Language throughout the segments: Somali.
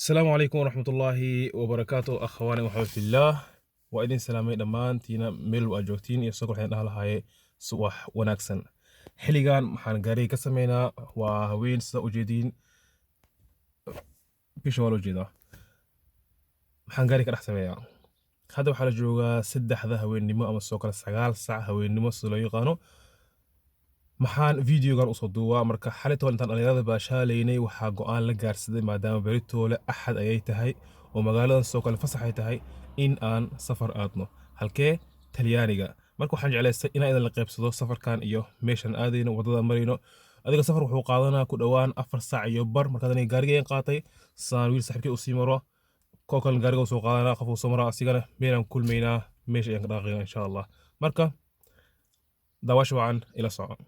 السلام عليكم ورحمة الله وبركاته أخواني وحبايبي في الله وإذن سلامي دمانتينا meel waa joogtiin iyo sidoo kale waxaan dhaha lahaayay subax wanaagsan xilligan maxaan gaariga ka sameynaa waa haween sida u jeediin bisha waa loo jeedaa maxaan gaariga ka dhex sameeyaa hadda waxaa la joogaa saddexda haweennimo ama sidoo kale 9 saac haweennimo sida loo yaqaano maxaan videogan usoo duubaa marka xalitoole intaan dhalinyarada baashaalaynay waxaa go'aan la gaarsaday maadaama beritoole axad ayay tahay oo magaaladan sidoo kale fasax ay tahay in aan safar aadno halkee talyaaniga marka waxaan jeclaystay inaan idin la qaybsado safarkan iyo meeshan aadayno wadada marayno adiga safar wuxuu qaadanaa ku dhawaan 4 saac iyo bar marka aniga gaariga qaatay saan wiil saaxiibkay u sii maro kookal gaariga soo qaadanaa qof soo mara asigana meelan kulmeynaa meesha ayaan ka dhaqaaqaynaa insha Allah marka daawash wacan ila socon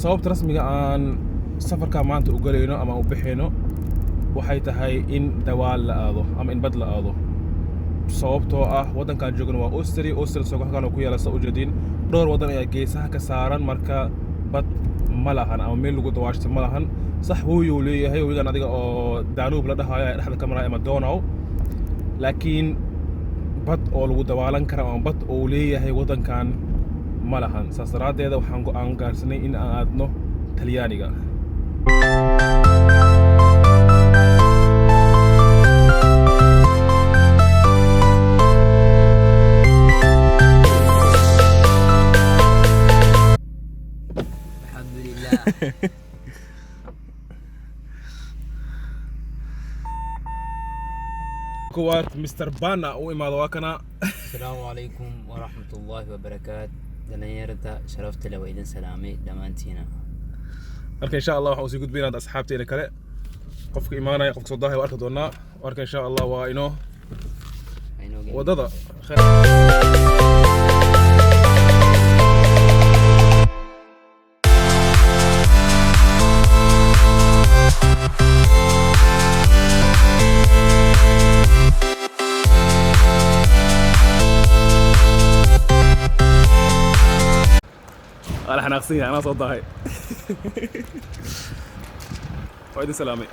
sababta rasmiga aan safarka maanta u galayno ama u bixino waxay tahay in dawaal la aado ama in bad la aado sababtoo ah wadankan joogno waa Austria soo kale ku yaala soo jeedin dhowr wadan ayaa geesaha ka saaran marka bad ma lahan ama meel lagu dawaashto ma lahan sax wuu leeyahay wiigan adiga oo Danube la dhahayo dhexda ka maray ama Donau laakiin bad oo lagu dawaalan karo ama bad oo leeyahay wadankan malahan saasaraadeeda waxaan go'aan gaarsanay in aan aadno talyaaniga alxamdulilah kuwaad Mr. Bana u imaado waa kana asalaamu calaykum waraxmatullaahi wabarakaatu dhalinyarada sharafta leh waa idin salaamay dhammaantiina marka insha Allah waxaan sii gudbinaynaa asxaabteena kale qofka imaanaya qofka soo daahay arka doonaa marka insha Allah waa inoo wadada أنا حناقصين أنا صوت ضاهي وعيد سلامي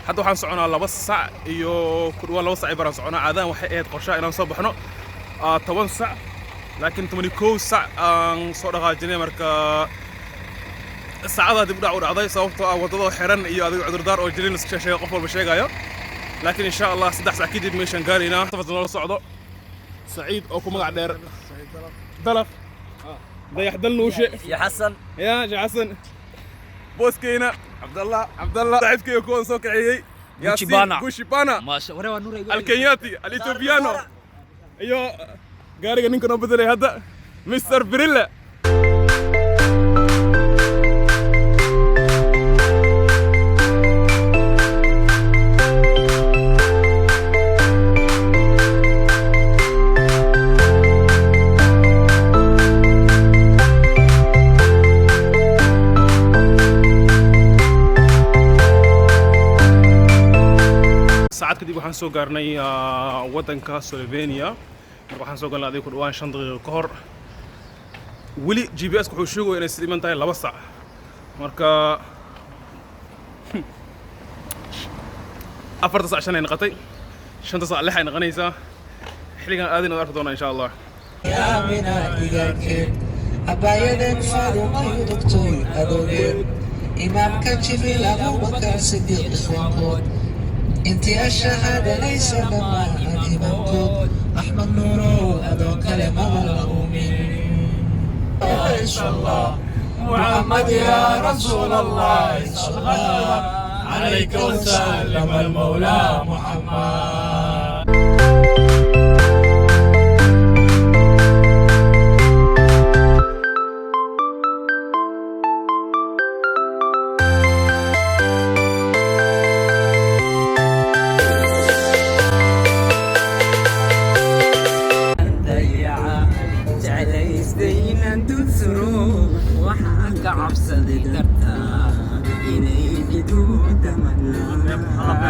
hadda waxaan soconaa 2 saac iyo ku dhawaad 2 saac baraan soconaa caadaan waxay ahayd qorshe inaan soo baxno 10 saac laakiin 11 saac aan soo dhaqaajinay marka saacada dib u dhacday sababtoo ah wadada xiran iyo adiga cudurdaar oo jirin iska sheegay qof walba sheegayo laakiin insha Allah 3 saac kadib meeshan gaarina tafadhal la socdo سعيد oo ku magac dheer dalaf dayax dalnuushe ya xasan xasan بوسكينا عبد الله صاحبك يكون سوق عيي غوشي بانا ما شاء الله نور الكينياتي الإثيوبيانو ايوه غاريغا نينكو نو بدلي هذا مستر بريلا saacad kadib waxaan soo gaarnay wadanka Slovenia waxaan soo galnay ku dhawaan 5 daqiiqo ka hor wali GPS wuxuu sheegay inay siman tahay 2 saac marka 4 saac shan ay noqotay 5 saac lix ay noqonaysaa xiligan aadina arki doona insha Allah يا منا إيجاك عباية فاطمة دكتور أدوغير إمام كجبريل أبو بكر صديق إخوانكم انتي الشهادة ليس لما إمامكم أحمد نور أدو كلمة والأمين إن شاء الله محمد يا رسول الله صلى الله عليك وسلم المولى محمد.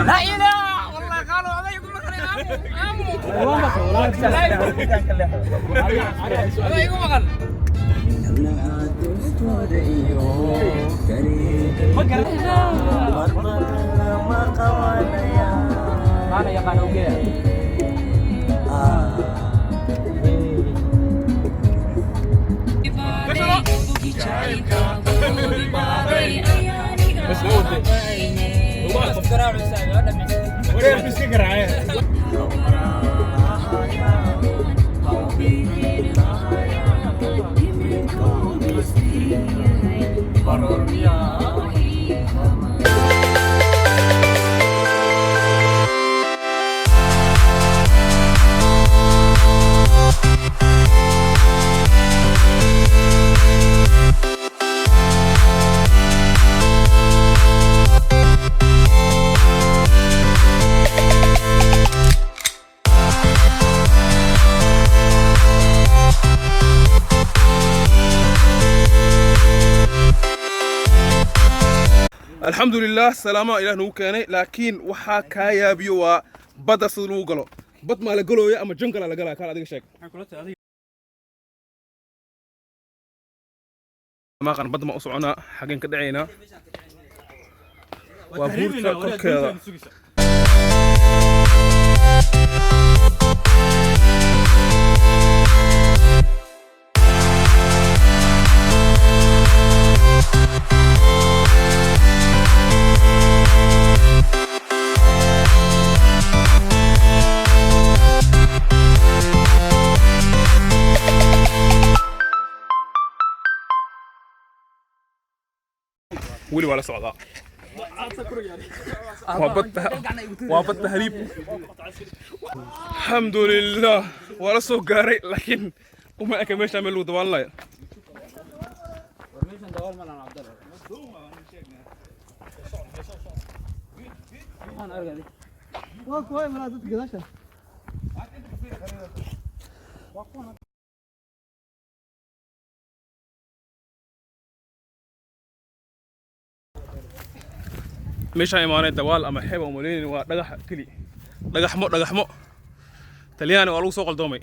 لا إله والله قالوا عليكم الحمد لله سلامة إله نوكاني لكن وحا كايا بيوا بدا صدلو قلو بد ما لقلو يا أما جنقل على قلو كان هذيك الشيء ما كان بد ما أصعنا حقين كدعينا وبورتا كوكيدا ولي ولا صعداء وابد هريب الحمد لله ولا سوق قاري لكن وما أكملش أعمل له دوال لا مش هاي ماني دوال أما حبة ومولين ودقح كلي دقح مو تلياني والو سوق الدومي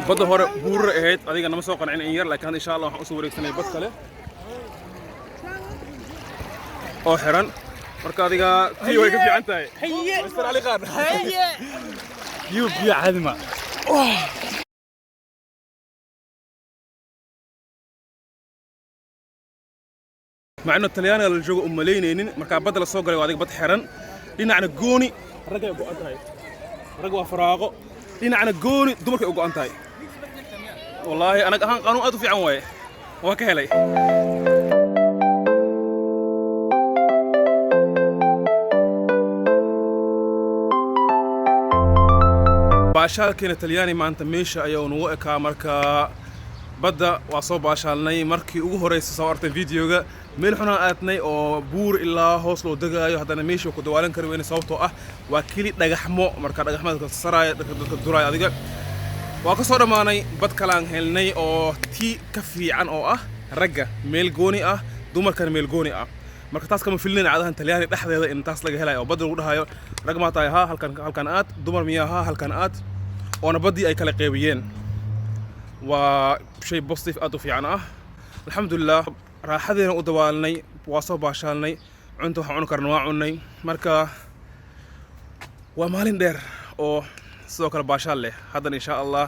بدو هور بور اهيد اديga nama soo qancin in yar laakiin insha Allah waxaan u soo wareegsanay bad kale oo xiran marka adiga tii way ka fiican tahay Mr. Ali Khan you bi adma مع انه الطليان اللي جوجو املينين marka bad la soo galay waa adiga bad xiran dhinacna gooni rag ay go'an tahay rag waa faraaqo dhinacna gooni dumarka ay go'an tahay والله أنا كان قانون أطفي عن وين وكهلي باشال كنا تلياني ما أنت ماشي أيون وقك مركا badda waa soo baashaalnay markii ugu horeysa soo artay videoga meel xunaan aadnay oo buur ilaa hoos loo degaayo haddana meeshii ku dawaalan kari weyne sababtoo ah waa keli dhagaxmo marka dhagaxmada saraya dadka duraya adiga waa ka soo dhammaanay bad kalaan helnay oo tii ka fiican oo ah ragga meel gooni ah dumarkana meel gooni ah marka taas kama filnayn cadahan talyaani dhexdeeda in taas laga helayo oo badda lagu dhahayo rag ma tahay ha halkan aad dumar miyaa ha halkan aad oona baddii ay kala qeybiyeen waa shay positive aad u fiican ah alxamdulilah raaxadeena u dawaalnay waa soo baashaalnay cunto waxaan cuni karna waa cunnay marka waa maalin dheer oo sidoo kale baashaal leh haddana insha allah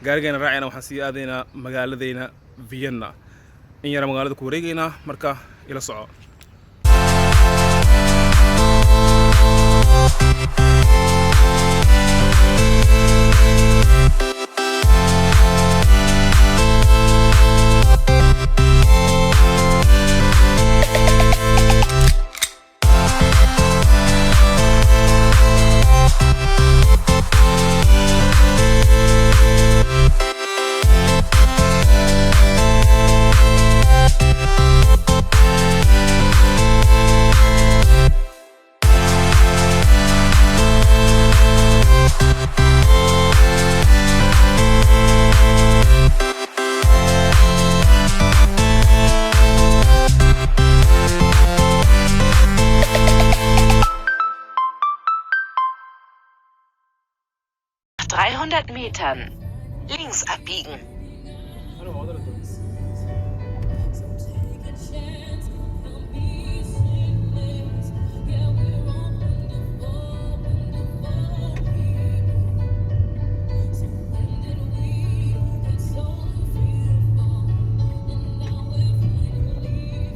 gaarigeena raacayna waxaan sii aadaynaa magaaladeyna Vienna in yara magaalada ku wareegaynaa marka ila soco Nach 300 Metern links abbiegen.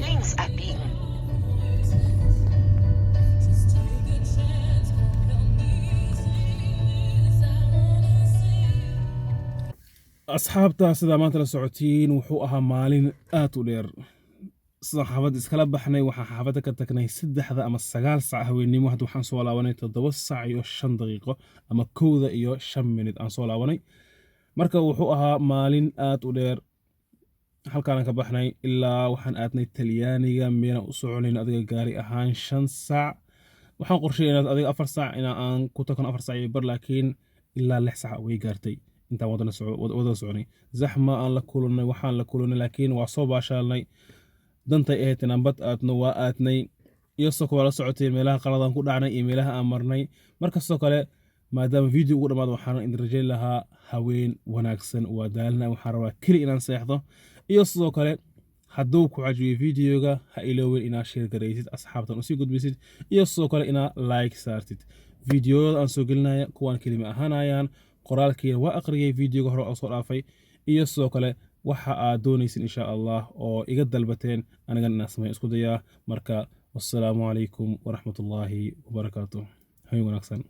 Links abbiegen. asxaabta sida maanta la socotiin wuxuu ahaa maalin aad u dheer sida xaafad iskala baxnay waxaan xaafadda ka tagnay 3 ama 9 saac haweenimo hadda waxaan soo laabanay 7 saac iyo 5 daqiiqo ama 1 iyo 5 minute aan soo laabanay marka wuxuu ahaa maalin aad u dheer halkaan ka baxnay ilaa waxaan aadnay Talyaaniga meel u soconayn adiga gaari ahaan 5 saac waxaan qorsheeynaa adiga 4 saac in aan ku tagno 4 saac bar laakiin ilaa 6 saac way gaartay inta wadana soconay zaxma aan la kulannay waxaan la kulannay laakiin waa soo baashaalnay dantay ahayd inaan bad aadno waa aadnay iyo soo la socotay meelaha qaladan ku dhacnay iyo meelaha aan marnay markastoo kale maadaama video ugu dhamaado waxaan idin rajayn lahaa haween wanaagsan waa daalna waxaan rabaa keli inaan seexdo iyo sidoo kale hadduu ku cajiyo videoga ha ilowin inaad share garaysid asxaabtan usii gudbisid iyo sidoo kale inaad like saartid videoyada aan soo gelinaya kuwaan kelima ahaanayaan qoraalkiina waa aqriyay videoga hore oo soo dhaafay iyo sidoo kale waxa aad doonaysin insha Allah oo iga dalbateen aniga inaan sameeyo isku dayaa marka wassalaamu calaykum waraxmatullaahi wabarakaatuh hay wanaagsan